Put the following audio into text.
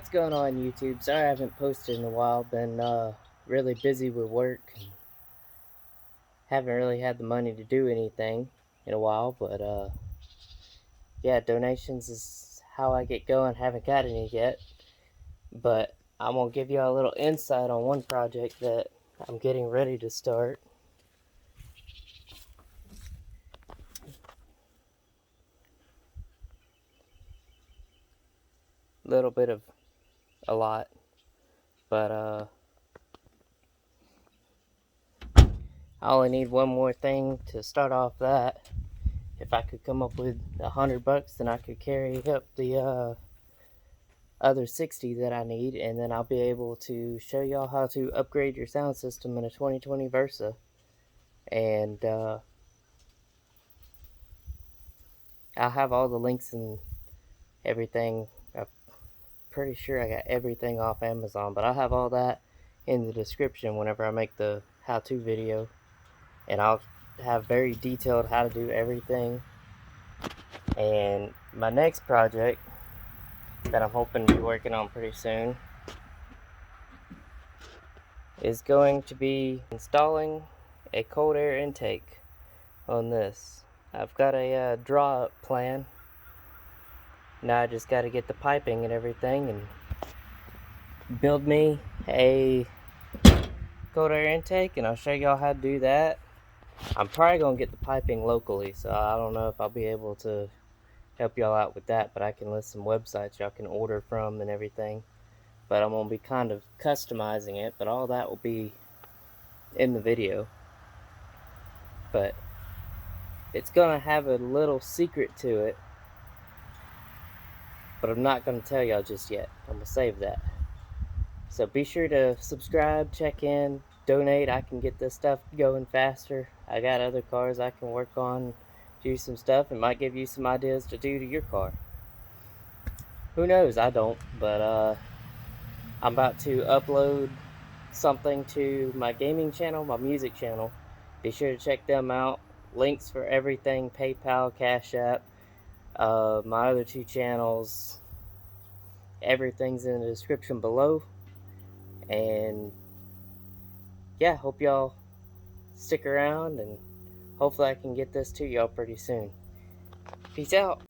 What's going on YouTube? Sorry I haven't posted in a while. Been really busy with work and haven't really had the money to do anything in a while, but yeah, donations is how I get going. Haven't got any yet, but I'm gonna give you a little insight on one project that I'm getting ready to start. Little bit of a lot, but I only need one more thing to start off that. If I could come up with $100, then I could carry up the other 60 that I need, and then I'll be able to show y'all how to upgrade your sound system in a 2020 Versa. And I'll have all the links and everything. I'm pretty sure I got everything off Amazon, but I'll have all that in the description whenever I make the how-to video, and I'll have very detailed how to do everything. And my next project that I'm hoping to be working on pretty soon is going to be installing a cold air intake on this. I've got a draw up plan. Now I just got to get the piping and everything and build me a cold air intake, and I'll show y'all how to do that. I'm probably going to get the piping locally, so I don't know if I'll be able to help y'all out with that, but I can list some websites y'all can order from and everything. But I'm going to be kind of customizing it, but all that will be in the video. But it's going to have a little secret to it, but I'm not going to tell y'all just yet. I'm going to save that. So be sure to subscribe, check in, donate. I can get this stuff going faster. I got other cars I can work on, do some stuff, and might give you some ideas to do to your car. Who knows? I don't, but I'm about to upload something to my gaming channel, my music channel. Be sure to check them out. Links for everything, PayPal, Cash App, my other two channels, everything's in the description below. And yeah, hope y'all stick around, and hopefully I can get this to y'all pretty soon. Peace out.